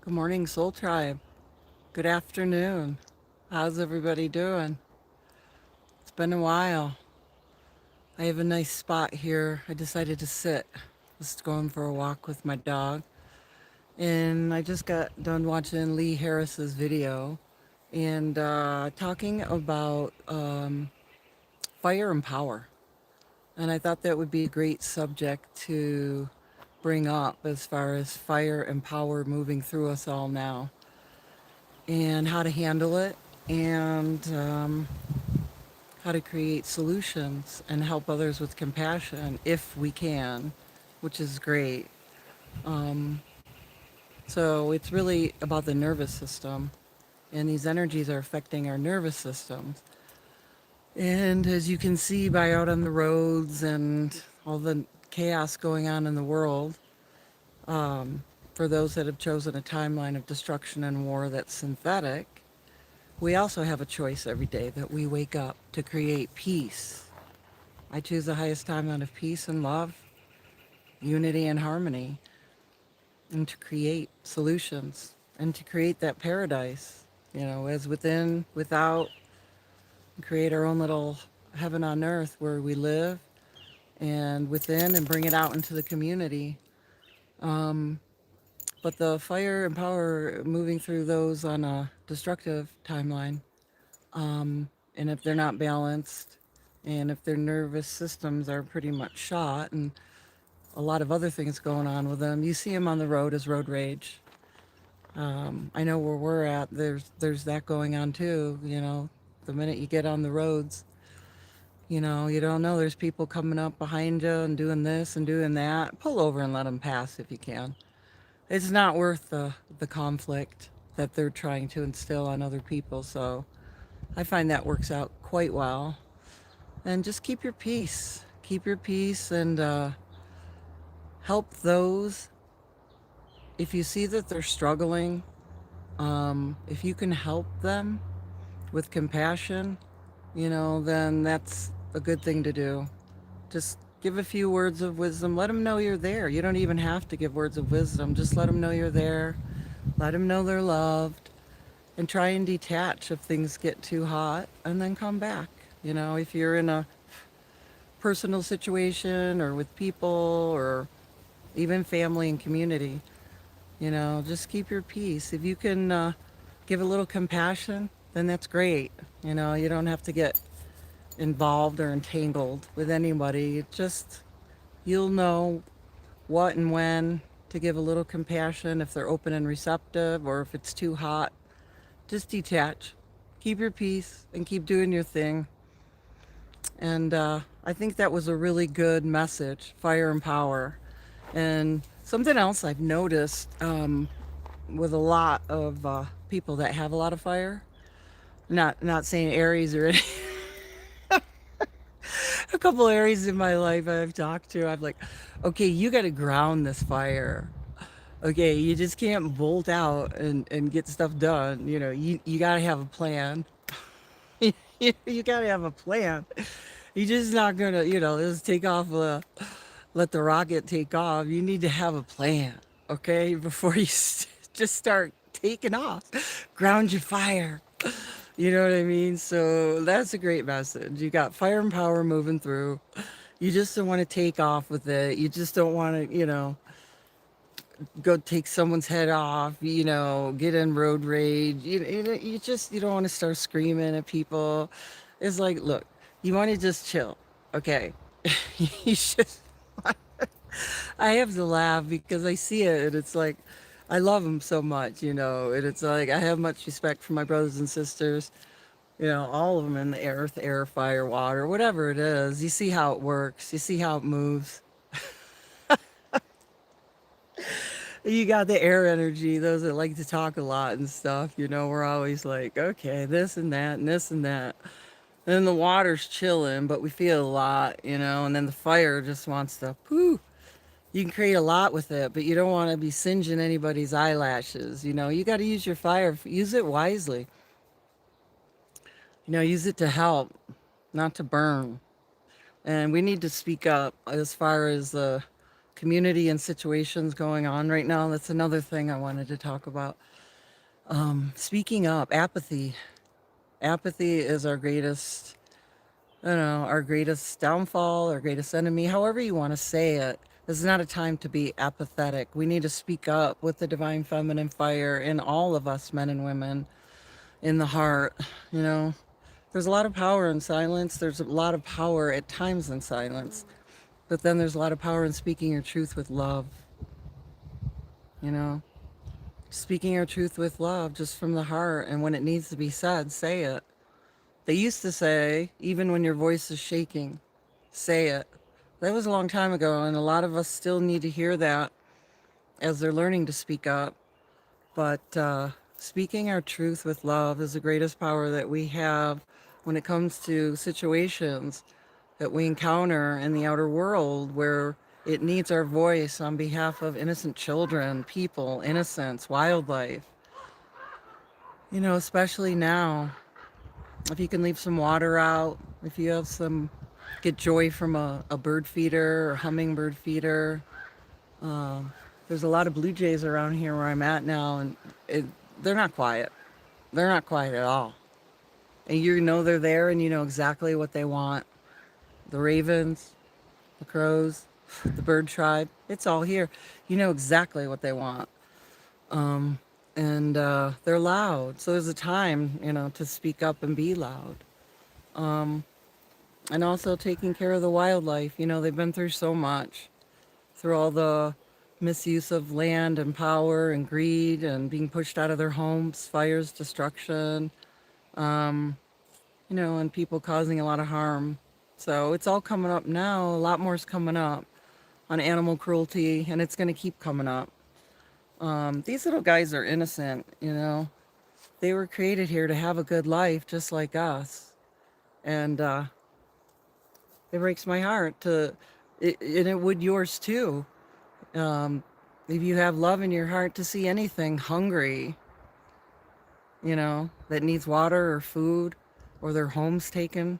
Good morning, Soul Tribe. Good afternoon. How's everybody doing? It's been a while. I have a nice spot here. I decided to sit. Just going for a walk with my dog. And I just got done watching Lee Harris's video and talking about fire and power. And I thought that would be a great subject to bring up as far as fire and power moving through us all now and how to handle it and how to create solutions and help others with compassion if we can, which is great. Um, so it's really about the nervous system, and these energies are affecting our nervous systems. And as you can see by out on the roads and all the chaos going on in the world, for those that have chosen a timeline of destruction and war that's synthetic, we also have a choice every day that we wake up to create peace. I choose the highest timeline of peace and love, unity and harmony, and to create solutions and to create that paradise, as within, without, create our own little heaven on earth where we live and within and bring it out into the community. Um, but the fire and power moving through those on a destructive timeline, and if they're not balanced, and if their nervous systems are pretty much shot, and a lot of other things going on with them. You see them on the road as road rage. I know where we're at. There's that going on too. The minute you get on the roads, you don't know. There's people coming up behind you and doing this and doing that. Pull over and let them pass if you can. It's not worth the conflict that they're trying to instill on other people. So I find that works out quite well. And just keep your peace. Keep your peace and help those if you see that they're struggling. If you can help them with compassion, then that's a good thing to do. Just give a few words of wisdom. Let them know you're there. You don't even have to give words of wisdom. Just let them know you're there. Let them know they're loved. And try and detach if things get too hot and then come back. If you're in a personal situation or with people or even family and community, just keep your peace. If you can give a little compassion, then that's great. You don't have to get involved or entangled with anybody. You'll know what and when to give a little compassion if they're open and receptive or if it's too hot. Just detach, keep your peace, and keep doing your thing. And I think that was a really good message, fire and power. And something else I've noticed with a lot of people that have a lot of fire, not saying Aries or any, a couple Aries in my life I've talked to, I'm like, okay, you got to ground this fire. Okay, you just can't bolt out and get stuff done. You got to have a plan. You got to have a plan. You're just not going to, just take off, let the rocket take off. You need to have a plan, okay, before you just start taking off. Ground your fire. You know what I mean? So that's a great message. You got fire and power moving through. You just don't want to take off with it. You just don't want to, go take someone's head off, get in road rage. You don't want to start screaming at people. It's like, look, you want to just chill. Okay. You should. I have to laugh because I see it and it's like, I love them so much, and it's like, I have much respect for my brothers and sisters. All of them in the earth, air, fire, water, whatever it is. You see how it works. You see how it moves. You got the air energy, those that like to talk a lot and stuff. We're always like, okay, this and that and this and that. And then the water's chilling, but we feel a lot, and then the fire just wants to, poo. You can create a lot with it, but you don't want to be singeing anybody's eyelashes. You got to use your fire, use it wisely. Use it to help, not to burn. And we need to speak up as far as the community and situations going on right now. That's another thing I wanted to talk about. Speaking up, apathy. Apathy is our greatest, I don't know, our greatest downfall, our greatest enemy, however you want to say it. This is not a time to be apathetic. We need to speak up with the divine feminine fire in all of us, men and women, in the heart. You know, there's a lot of power in silence. There's a lot of power at times in silence. But then there's a lot of power in speaking your truth with love. You know, speaking your truth with love just from the heart. And when it needs to be said, say it. They used to say, even when your voice is shaking, say it. That was a long time ago, and a lot of us still need to hear that as they're learning to speak up. But speaking our truth with love is the greatest power that we have when it comes to situations that we encounter in the outer world where it needs our voice on behalf of innocent children, people, innocence, wildlife. You know, especially now, if you can leave some water out, if you have some, get joy from a bird feeder or hummingbird feeder. Um, there's a lot of blue jays around here where I'm at now, and it, they're not quiet. They're not quiet at all. And you know they're there and you know exactly what they want. The ravens, the crows, the bird tribe, it's all here. You know exactly what they want. Um, and they're loud. So there's a time, you know, to speak up and be loud. Um, and also taking care of the wildlife. You know, they've been through so much, through all the misuse of land and power and greed and being pushed out of their homes, fires, destruction, um, you know, and people causing a lot of harm. So it's all coming up now. A lot more is coming up on animal cruelty, and it's going to keep coming up. These little guys are innocent, you know. They were created here to have a good life just like us. And it breaks my heart and it would yours too. Um, if you have love in your heart to see anything hungry, you know, that needs water or food or their homes taken,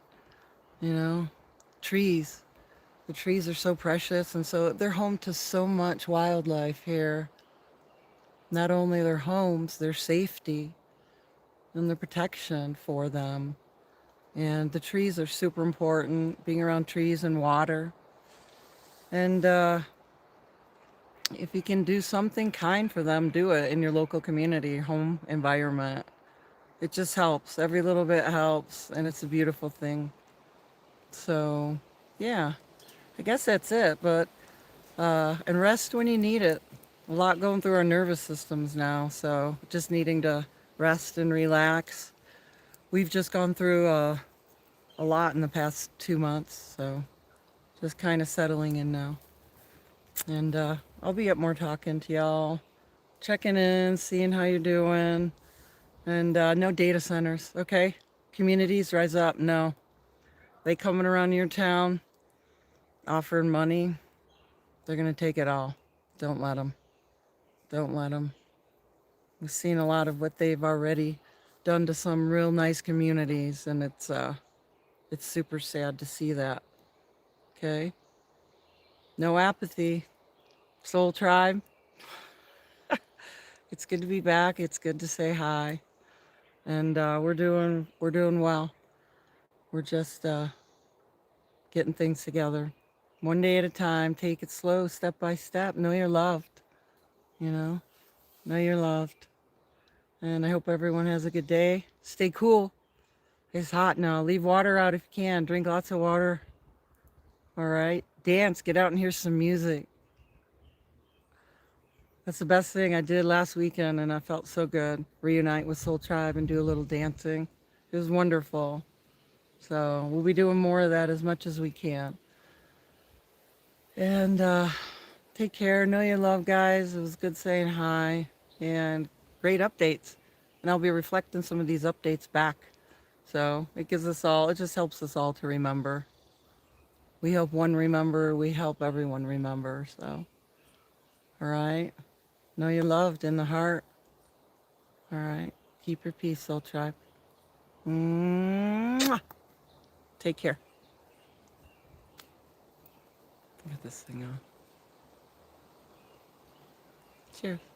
you know, trees. The trees are so precious, and so they're home to so much wildlife here. Not only their homes, their safety and their protection for them. And the trees are super important, being around trees and water. And if you can do something kind for them, do it in your local community, home environment. It just helps. Every little bit helps, and it's a beautiful thing. So, yeah, I guess that's it. But and rest when you need it. A lot going through our nervous systems now, so just needing to rest and relax. We've just gone through a lot in the past 2 months, so just kind of settling in now. And I'll be up more talking to y'all, checking in, seeing how you're doing. And no data centers, okay? Communities, rise up. No. They coming around your town offering money, they're going to take it all. Don't let them. Don't let them. We've seen a lot of what they've already done to some real nice communities, and it's super sad to see that. Okay? No apathy. Soul Tribe, it's good to be back. It's good to say hi. And we're doing well. We're just getting things together. One day at a time, take it slow, step by step. Know you're loved, you know? Know you're loved. And I hope everyone has a good day. Stay cool. It's hot now. Leave water out if you can. Drink lots of water. All right? Dance. Get out and hear some music. That's the best thing I did last weekend, and I felt so good. Reunite with Soul Tribe and do a little dancing. It was wonderful. So we'll be doing more of that as much as we can. And take care. Know you love, guys. It was good saying hi. And great updates. And I'll be reflecting some of these updates back. So it gives us all, it just helps us all to remember. We help one remember, we help everyone remember. So, all right. Know you're loved in the heart. All right. Keep your peace, Soul Tribe. Mwah. Take care. Get this thing on. Cheers.